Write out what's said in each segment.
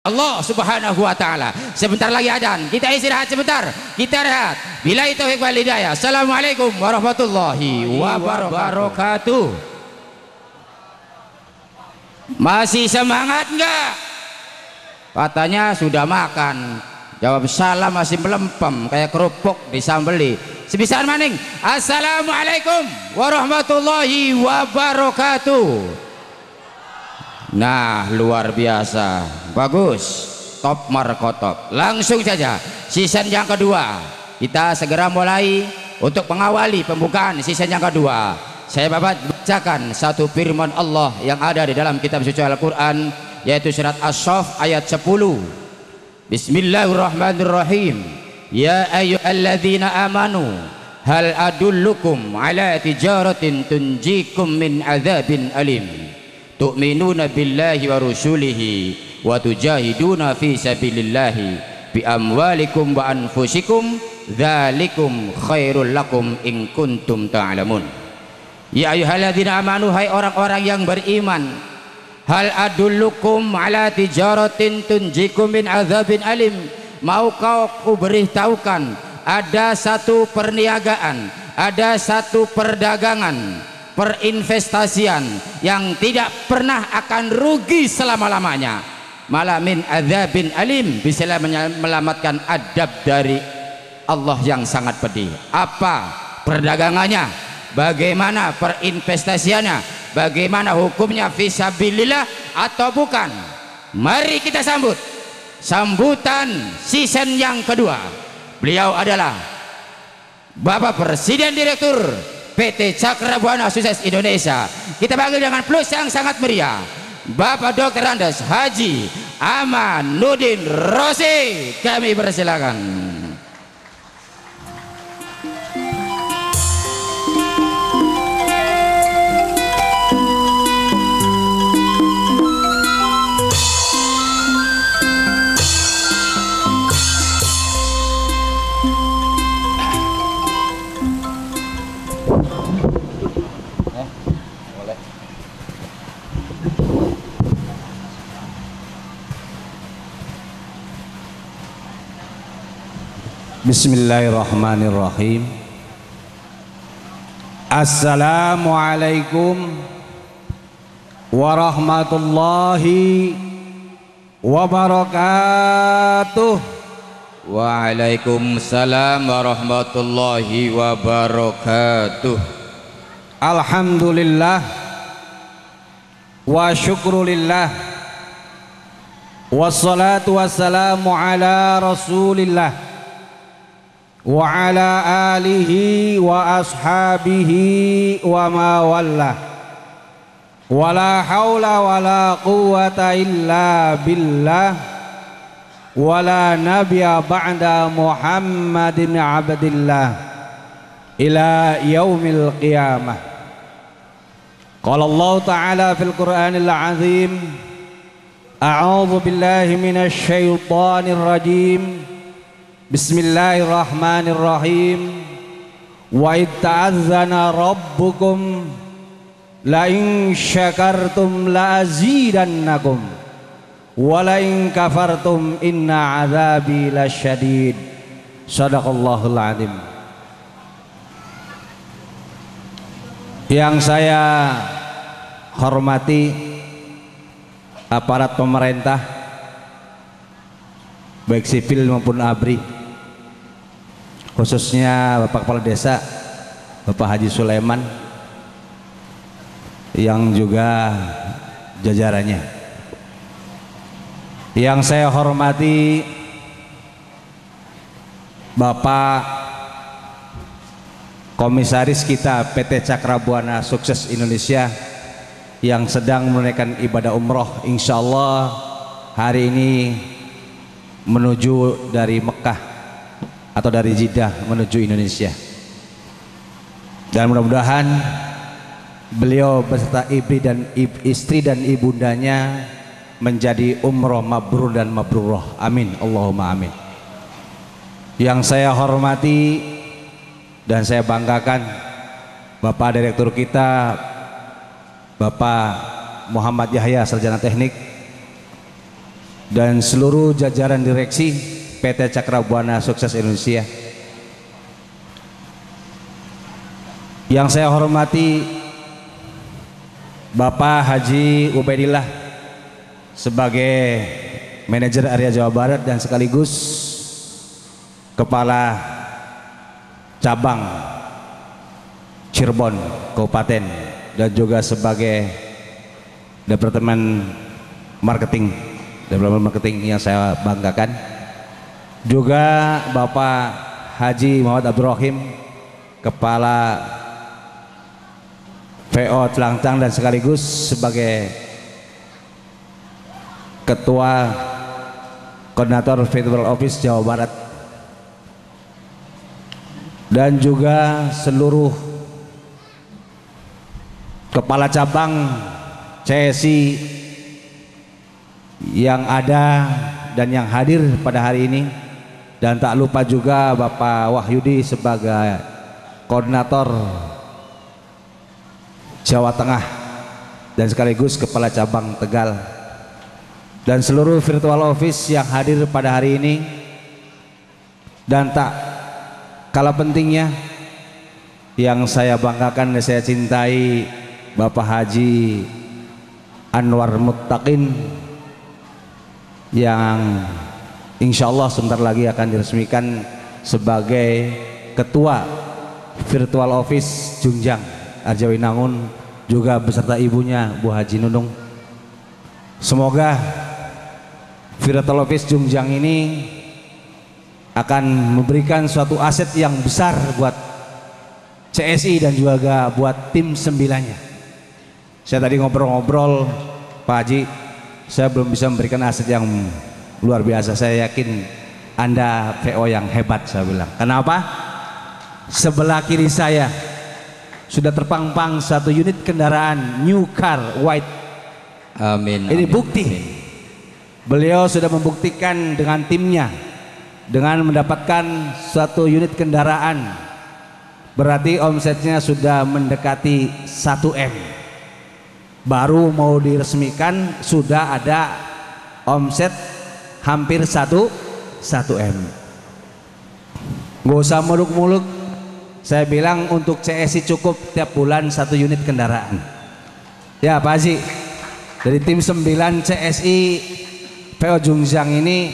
Allah Subhanahu wa taala. Sebentar lagi adzan. Kita istirahat sebentar. Kita rehat. Billahi taufiq wal hidayah. Assalamualaikum warahmatullahi wabarakatuh. Masih semangat enggak? Katanya sudah makan. Jawab salam masih melempem kayak kerupuk disambeli. Sebisaan maning. Assalamualaikum warahmatullahi wabarakatuh. Nah, luar biasa, bagus, top markotop. Langsung saja season yang kedua kita segera mulai untuk mengawali pembukaan season yang kedua. Saya bacakan satu firman Allah yang ada di dalam kitab suci Al-Quran, yaitu surat As-Saff ayat 10. Bismillahirrahmanirrahim. Ya ayyuhalladzina amanu hal adullukum ala tijaratin tunjikum min adzabin alim tu'minuna billahi wa rusulihi wa tujahiduna fi sabilillahi bi amwalikum wa anfusikum dzalikum khairul lakum in kuntum ta'lamun. Ya ayyuhalladzina amanu, hai orang-orang yang beriman, hal adullukum ala tijaratin tunjikum min adzabin alim, maukah aku beritahukan ada satu perniagaan, ada satu perdagangan, perinvestasian yang tidak pernah akan rugi selama-lamanya, malah min adzabin alim, bisa melamatkan adab dari Allah yang sangat pedih. Apa perdagangannya, bagaimana perinvestasiannya, bagaimana hukumnya, fisabilillah atau bukan? Mari kita sambut sambutan season yang kedua. Beliau adalah Bapak Presiden Direktur PT Cakrabuana Sukses Indonesia. Kita panggil dengan plus yang sangat meriah, Bapak Dr. Andes Haji Amanuddin Rosi. Kami persilakan. Bismillahirrahmanirrahim. Assalamualaikum warahmatullahi wabarakatuh. Waalaikumsalam warahmatullahi wabarakatuh. Alhamdulillah wa syukrulillah, wassalatu wassalamu ala rasulillah wa ala alihi wa ashabihi wa ma wallah, wa la hawla wa la quwwata illa billah, wa la nabiyya ba'da Muhammadin abdillah ila yaumil qiyamah. Qala Allah ta'ala fil Qur'anil azim, a'udzu billahi minasy syaithanir rajim. Bismillahirrahmanirrahim. Wa itta'adzana rabbukum la in syakartum la azidannakum wa la in kafartum inna azabi lasyadid. Shadaqallahul azim. Yang saya hormati aparat pemerintah, baik sipil maupun ABRI, khususnya Bapak Kepala Desa Bapak Haji Sulaiman yang juga jajarannya. Yang saya hormati Bapak Komisaris kita PT Cakrabuana Sukses Indonesia yang sedang menunaikan ibadah umroh, insya Allah hari ini menuju dari Mekah atau dari Jeddah menuju Indonesia, dan mudah-mudahan beliau beserta istri dan ibundanya menjadi umroh mabrur dan mabrurah. Amin, Allahumma amin. Yang saya hormati dan saya banggakan Bapak Direktur kita, Bapak Muhammad Yahya, Sarjana Teknik, dan seluruh jajaran direksi PT Cakrabuana Sukses Indonesia. Yang saya hormati Bapak Haji Ubaidillah sebagai manajer area Jawa Barat dan sekaligus kepala cabang Cirebon Kabupaten, dan juga sebagai departemen marketing yang saya banggakan. Juga Bapak Haji Muhammad Abdul Rahim, kepala VO Telangtang dan sekaligus sebagai ketua koordinator Federal Office Jawa Barat, dan juga seluruh kepala cabang CSI yang ada dan yang hadir pada hari ini, dan tak lupa juga Bapak Wahyudi sebagai koordinator Jawa Tengah dan sekaligus kepala cabang Tegal, dan seluruh virtual office yang hadir pada hari ini. Dan tak kalah pentingnya yang saya banggakan dan saya cintai, Bapak Haji Anwar Muttaqin yang insya Allah sebentar lagi akan diresmikan sebagai ketua virtual office Junjang Arjawinangun, juga beserta ibunya Bu Haji Nunung. Semoga virtual office Junjang ini akan memberikan suatu aset yang besar buat CSI dan juga buat tim 9-nya. Saya tadi ngobrol-ngobrol Pak Haji, saya belum bisa memberikan aset yang luar biasa. Saya yakin Anda VO yang hebat, saya bilang. Kenapa? Sebelah kiri saya sudah terpampang satu unit kendaraan new car white. Amin. Ini amin, bukti. Amin. Beliau sudah membuktikan dengan timnya dengan mendapatkan satu unit kendaraan. Berarti omsetnya sudah mendekati 1 M. Baru mau diresmikan sudah ada omset hampir 1 M. Gak usah muluk-muluk. Saya bilang untuk CSI cukup tiap bulan 1 unit kendaraan. Ya Pak Haji, dari tim 9 CSI PO Junjang ini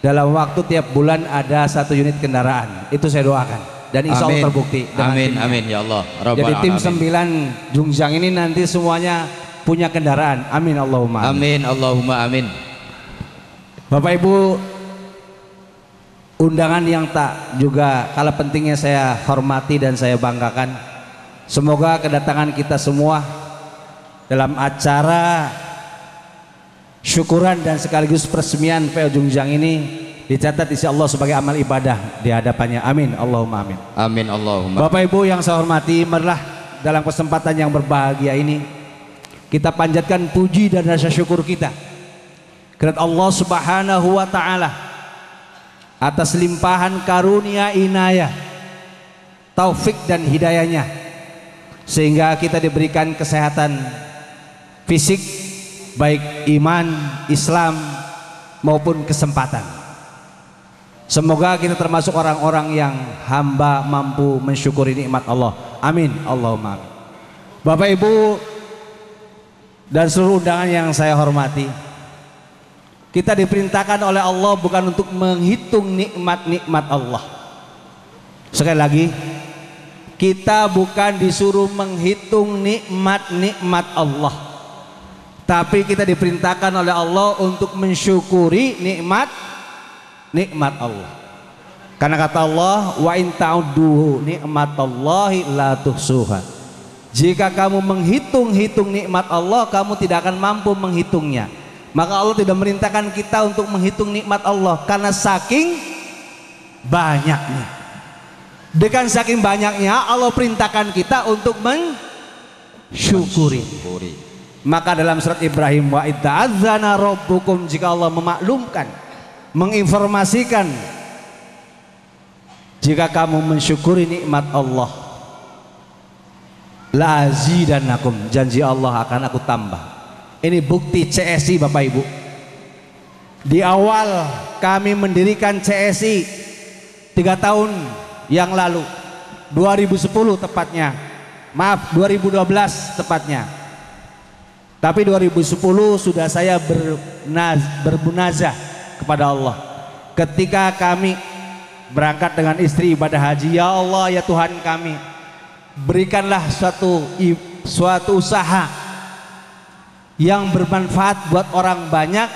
dalam waktu tiap bulan ada 1 unit kendaraan. Itu saya doakan dan insya Allah terbukti. Amin, amin ya Allah. Jadi tim 9 Junjang ini nanti semuanya punya kendaraan. Amin Allahumma Amin amin. Allahumma amin. Bapak Ibu, undangan yang tak juga kalah pentingnya saya hormati dan saya banggakan. Semoga kedatangan kita semua dalam acara syukuran dan sekaligus peresmian PO Junjang ini dicatat insya Allah sebagai amal ibadah di hadapannya. Amin Allahumma amin. Amin Allahumma. Bapak Ibu yang saya hormati, marilah dalam kesempatan yang berbahagia ini kita panjatkan puji dan rasa syukur kita kepada Allah Subhanahu wa taala atas limpahan karunia inayah, taufik dan hidayahnya, sehingga kita diberikan kesehatan fisik, baik iman, Islam maupun kesempatan. Semoga kita termasuk orang-orang yang hamba mampu mensyukuri nikmat Allah. Amin Allahumma amin. Bapak Ibu dan seluruh undangan yang saya hormati, kita diperintahkan oleh Allah bukan untuk menghitung nikmat-nikmat Allah. Sekali lagi, kita bukan disuruh menghitung nikmat-nikmat Allah, tapi kita diperintahkan oleh Allah untuk mensyukuri nikmat Allah. Karena kata Allah, wa in ta'uddu nikmatallahi la tuhsuha. Jika kamu menghitung-hitung nikmat Allah, kamu tidak akan mampu menghitungnya. Maka Allah tidak merintahkan kita untuk menghitung nikmat Allah, karena saking banyaknya. Dengan saking banyaknya Allah perintahkan kita untuk mensyukuri. Maka dalam surat Ibrahim, wa idza'adzana rabbukum, jika Allah memaklumkan, menginformasikan, jika kamu mensyukuri nikmat Allah, la azidannakum, janji Allah akan aku tambah. Ini bukti CSI Bapak Ibu. Di awal kami mendirikan CSI 3 tahun yang lalu, 2010 tepatnya, maaf 2012 tepatnya. Tapi 2010 sudah saya berbunazah kepada Allah ketika kami berangkat dengan istri ibadah haji. Ya Allah, ya Tuhan kami, berikanlah suatu usaha yang bermanfaat buat orang banyak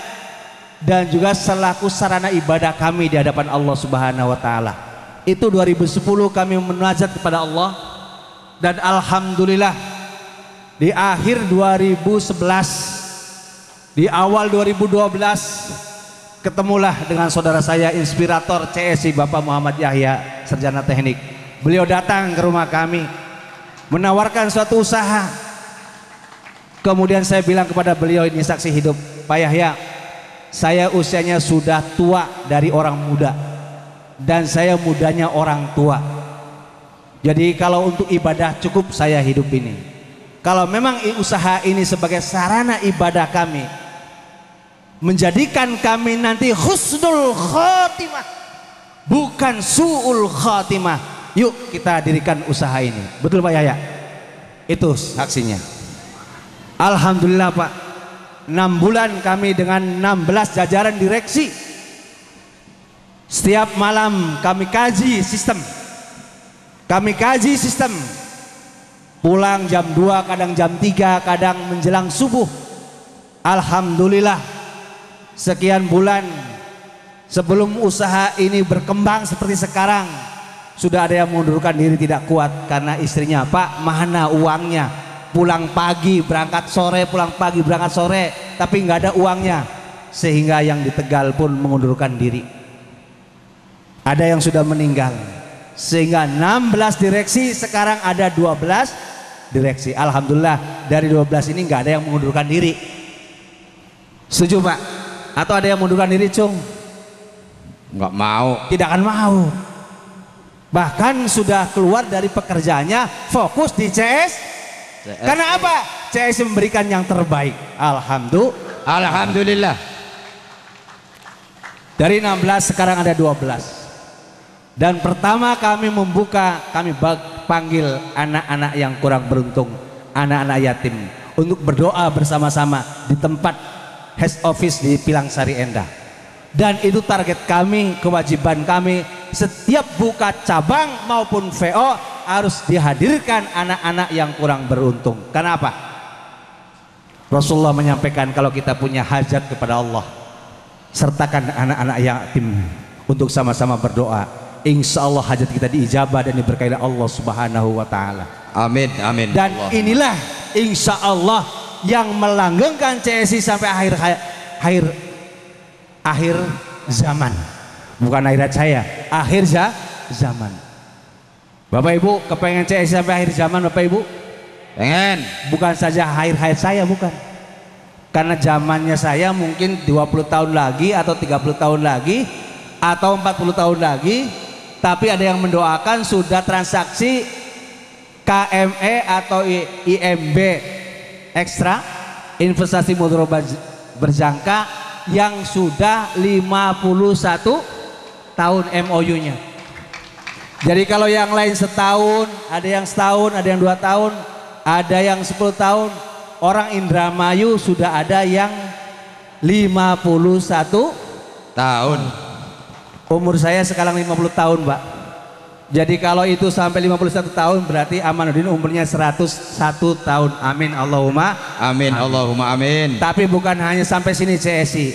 dan juga selaku sarana ibadah kami di hadapan Allah Subhanahu wa taala. Itu 2010 kami munajat kepada Allah, dan alhamdulillah di akhir 2011, di awal 2012 ketemulah dengan saudara saya inspirator CSI Bapak Muhammad Yahya, sarjana teknik. Beliau datang ke rumah kami menawarkan suatu usaha. Kemudian saya bilang kepada beliau, ini saksi hidup Pak Yahya, saya usianya sudah tua dari orang muda dan saya mudanya orang tua. Jadi kalau untuk ibadah cukup saya hidup ini. Kalau memang usaha ini sebagai sarana ibadah kami, menjadikan kami nanti husnul khotimah bukan su'ul khotimah, yuk kita dirikan usaha ini. Betul Pak Yahya? Itu saksinya. Alhamdulillah Pak, 6 bulan kami dengan 16 jajaran direksi, setiap malam kami kaji sistem, pulang jam 2, kadang jam 3, kadang menjelang subuh. Alhamdulillah sekian bulan sebelum usaha ini berkembang seperti sekarang, sudah ada yang mengundurkan diri tidak kuat karena istrinya, Pak mana uangnya, pulang pagi berangkat sore, pulang pagi berangkat sore, tapi nggak ada uangnya, sehingga yang di Tegal pun mengundurkan diri. Ada yang sudah meninggal, sehingga 16 direksi sekarang ada 12 direksi. Alhamdulillah dari 12 ini nggak ada yang mengundurkan diri. Setuju Pak? Atau ada yang mengundurkan diri Cung? Nggak mau. Tidak akan mau. Bahkan sudah keluar dari pekerjaannya, fokus di CS. Karena apa? CS memberikan yang terbaik. Alhamdulillah. Dari 16 sekarang ada 12. Dan pertama kami membuka, kami panggil anak-anak yang kurang beruntung, anak-anak yatim, untuk berdoa bersama-sama di tempat head office di Pilangsari Endah. Dan itu target kami, kewajiban kami, setiap buka cabang maupun VO harus dihadirkan anak-anak yang kurang beruntung. Kenapa? Rasulullah menyampaikan kalau kita punya hajat kepada Allah, sertakan anak-anak yatim untuk sama-sama berdoa. Insya Allah hajat kita diijabah dan diberkahi Allah Subhanahu wa ta'ala. Amin, amin. Dan Allah. inilah insya Allah yang melanggengkan CSI sampai akhir zaman. Bukan akhirat saya, akhir zaman. Bapak Ibu kepengen CSI sampai akhir zaman Bapak Ibu? Pengen. Bukan saja akhir saya, bukan. Karena zamannya saya mungkin 20 tahun lagi atau 30 tahun lagi atau 40 tahun lagi. Tapi ada yang mendoakan sudah transaksi KME atau IMB ekstra, investasi modal berjangka, yang sudah 51 tahun MOU-nya. Jadi kalau yang lain setahun, ada yang setahun, ada yang 2 tahun, ada yang 10 tahun. Orang Indramayu sudah ada yang 51 tahun. Umur saya sekarang 50 tahun Pak. Jadi kalau itu sampai 51 tahun berarti Amanuddin umurnya 101 tahun. Amin Allahumma amin, Allahumma amin. Tapi bukan hanya sampai sini CSI,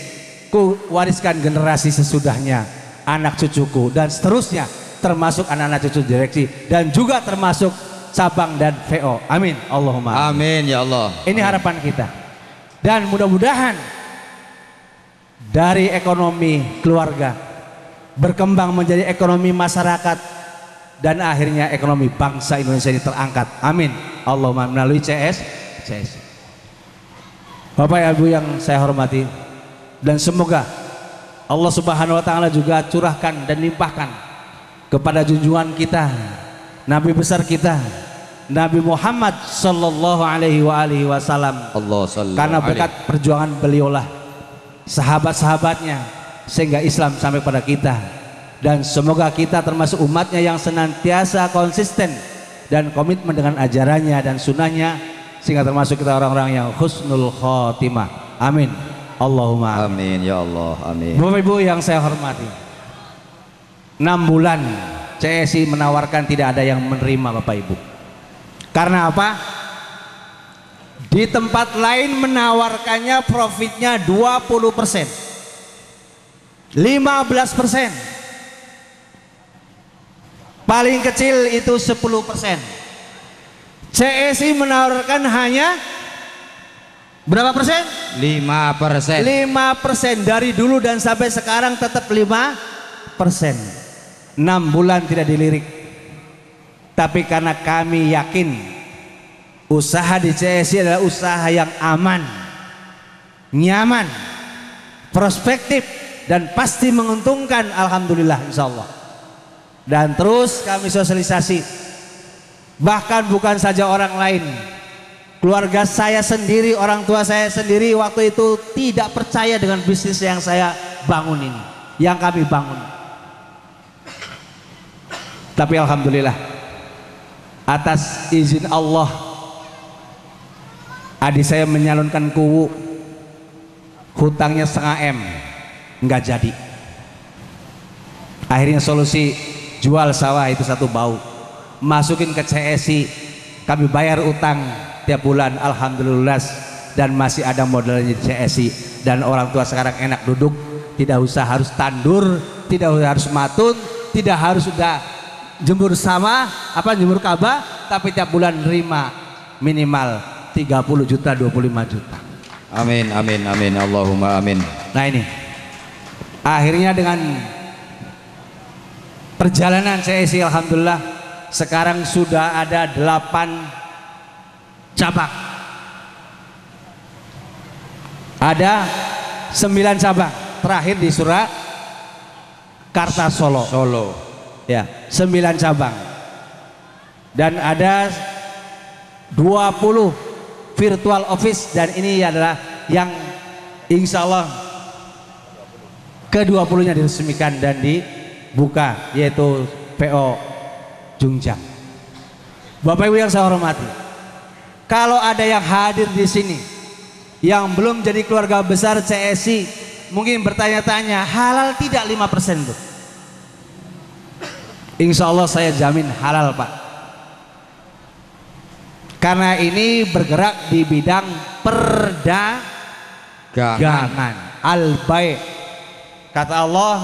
ku wariskan generasi sesudahnya, anak cucuku dan seterusnya, termasuk anak-anak cucu direksi dan juga termasuk cabang dan VO. Amin Allahumma amin ya Allah. Ini harapan kita. Dan mudah-mudahan dari ekonomi keluarga berkembang menjadi ekonomi masyarakat dan akhirnya ekonomi bangsa Indonesia ini terangkat. Amin Allahumma melalui CS. Bapak Ibu yang saya hormati, dan semoga Allah Subhanahu wa taala juga curahkan dan limpahkan kepada junjungan kita, Nabi besar kita, Nabi Muhammad sallallahu alaihi wasallam. Karena berkat perjuangan beliaulah sahabat-sahabatnya, sehingga Islam sampai pada kita. Dan semoga kita termasuk umatnya yang senantiasa konsisten dan komitmen dengan ajarannya dan sunnahnya, sehingga termasuk kita orang-orang yang husnul khotimah. Amin. Allahumma Amin ya Allah, amin. Bapak Ibu yang saya hormati, 6 bulan CSI menawarkan, tidak ada yang menerima Bapak Ibu. Karena apa? Di tempat lain menawarkannya profitnya 20%, 15%, paling kecil itu 10%. CSI menawarkan hanya berapa persen? 5%. 5%. Dari dulu dan sampai sekarang tetap 5%. 6 bulan tidak dilirik. Tapi karena kami yakin usaha di CSI adalah usaha yang aman, nyaman, prospektif, dan pasti menguntungkan, alhamdulillah insyaallah. Dan terus kami sosialisasi, bahkan bukan saja orang lain, keluarga saya sendiri, orang tua saya sendiri waktu itu tidak percaya dengan bisnis yang saya bangun ini, yang kami bangun. Tapi alhamdulillah, atas izin Allah, adik saya menyalurkan kuwu, hutangnya 0,5 M, nggak jadi. Akhirnya solusi, jual sawah itu 1 bau, masukin ke CSI, kami bayar utang tiap bulan, alhamdulillah, dan masih ada modalnya di CSI. Dan orang tua sekarang enak duduk, tidak usah harus tandur, tidak harus matun, tidak harus sudah jemur jemur kabah, tapi tiap bulan nerima minimal 30 juta, 25 juta. Amin, amin, amin, Allahumma amin. Nah ini, akhirnya dengan perjalanan CSI, alhamdulillah sekarang sudah ada 8 cabang. Ada 9 cabang, terakhir di Surakarta, Solo. Ya, 9 cabang. Dan ada 20 virtual office, dan ini adalah yang insya Allah ke-20-nya diresmikan dan dibuka, yaitu PO Jungjang. Bapak Ibu yang saya hormati, kalau ada yang hadir di sini yang belum jadi keluarga besar CSI, mungkin bertanya-tanya, halal tidak 5% tuh? Insya Allah saya jamin halal, Pak. Karena ini bergerak di bidang perdagangan, al-bai'. Kata Allah,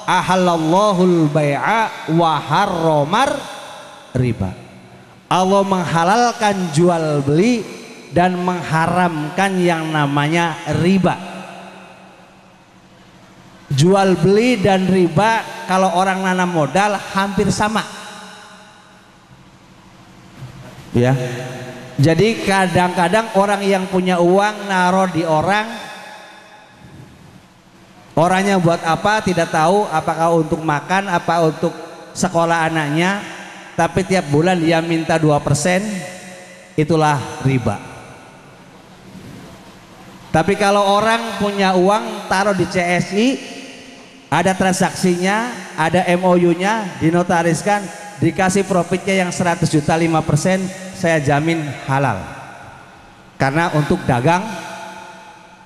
ahallallahul bai'a wa harramar riba. Allah menghalalkan jual beli dan mengharamkan yang namanya riba. Jual beli dan riba kalau orang nanam modal hampir sama. Ya. Jadi kadang-kadang orang yang punya uang naruh di orang, orangnya buat apa tidak tahu, apakah untuk makan, apa untuk sekolah anaknya, tapi tiap bulan dia minta 2%, itulah riba. Tapi kalau orang punya uang taruh di CSI, ada transaksinya, ada MOU-nya, dinotariskan, dikasih profitnya yang 100 juta 5%, saya jamin halal. Karena untuk dagang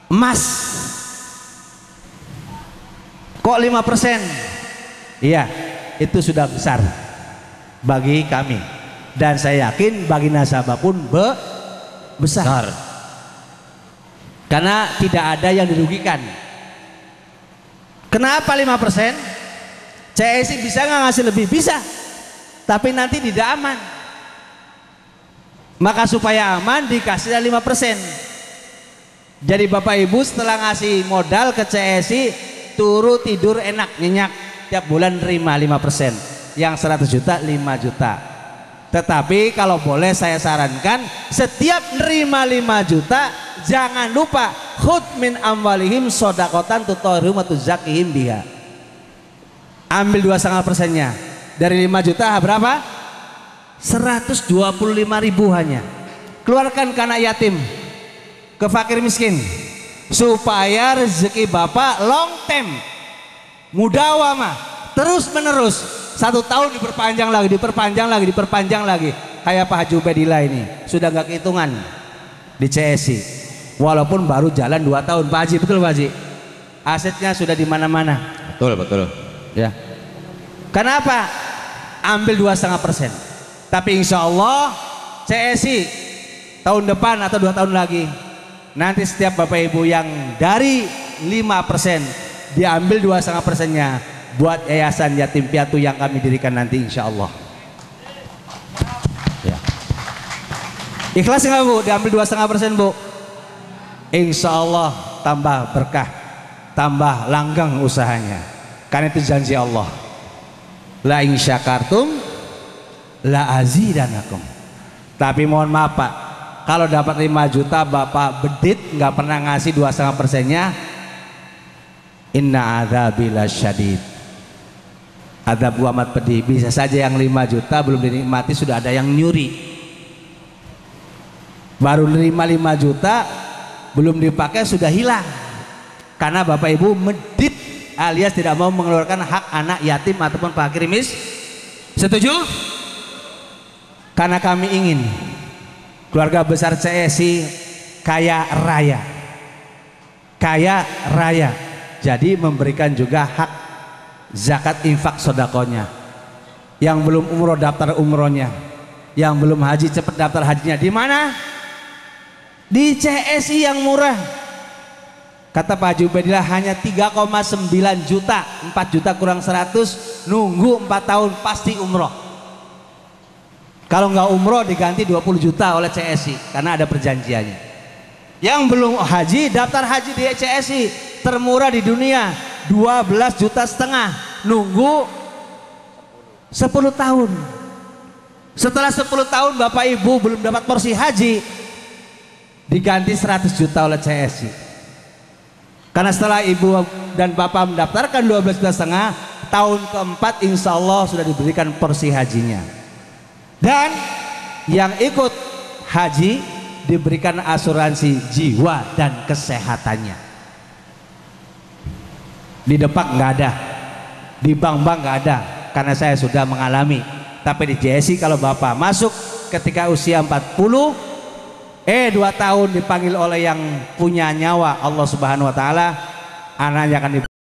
emas. Kok 5%? Iya, itu sudah besar bagi kami, dan saya yakin bagi nasabah pun besar. Karena tidak ada yang dirugikan. Kenapa 5%? CSI bisa nggak ngasih lebih? Bisa, tapi nanti tidak aman. Maka supaya aman dikasih 5%. Jadi Bapak Ibu setelah ngasih modal ke CSI, turu tidur enak, nyenyak, tiap bulan nerima 5%, yang 100 juta 5 juta. Tetapi kalau boleh saya sarankan, setiap nerima 5 juta jangan lupa khudh min amwalihim sodakotan tutahhiruhum wa tuzakkihim biha. Ambil 2,5%-nya dari 5 juta berapa? 125.000 hanya. Keluarkan ke anak yatim, ke fakir miskin, supaya rezeki bapak long term, mudawamah, terus menerus. 1 tahun diperpanjang lagi, diperpanjang lagi. Kayak Pak Haji Ubedillah ini sudah nggak kehitungan di CSI, walaupun baru jalan 2 tahun. Pak Haji, betul Pak Haji? Asetnya sudah di mana-mana. Betul. Ya. Kenapa? Ambil 2,5%. Tapi insya Allah CSI tahun depan atau 2 tahun lagi, nanti setiap bapak ibu yang dari 5% diambil 2,5%-nya buat yayasan yatim piatu yang kami dirikan nanti insya Allah. Ya. Ikhlas nggak Bu? Diambil 2,5% Bu? Insya Allah tambah berkah, tambah langgeng usahanya. Karena itu janji Allah. La in syakartum la azidanakum. Tapi mohon maaf Pak, kalau dapat 5 juta bapak bedit nggak pernah ngasih 2,5%-nya, inna adzabi lasyadid. Adzab amat pedih. Bisa saja yang 5 juta belum dinikmati sudah ada yang nyuri. Baru nerima 5 juta belum dipakai sudah hilang. Karena bapak ibu medit alias tidak mau mengeluarkan hak anak yatim ataupun fakir miskin. Setuju? Karena kami ingin keluarga besar CSI kaya raya, jadi memberikan juga hak zakat infak sodakonya. Yang belum umroh daftar umrohnya, yang belum haji cepat daftar hajinya. Di mana? Di CSI yang murah. Kata Pak Haji Ubedillah hanya 3,9 juta, 4 juta kurang 100, nunggu 4 tahun pasti umroh. Kalau nggak umroh diganti 20 juta oleh CSI karena ada perjanjiannya. Yang belum haji daftar haji di CSI termurah di dunia, 12,5 juta, nunggu 10 tahun. Setelah 10 tahun bapak ibu belum dapat porsi haji, diganti 100 juta oleh CSI. Karena setelah ibu dan bapak mendaftarkan 12,5 juta, tahun keempat insya Allah sudah diberikan porsi hajinya. Dan yang ikut haji diberikan asuransi jiwa dan kesehatannya. Di Depak nggak ada, di bank-bank nggak ada, karena saya sudah mengalami. Tapi di JSI kalau bapak masuk ketika usia 40, 2 tahun dipanggil oleh yang punya nyawa Allah Subhanahu Wa Taala, anaknya akan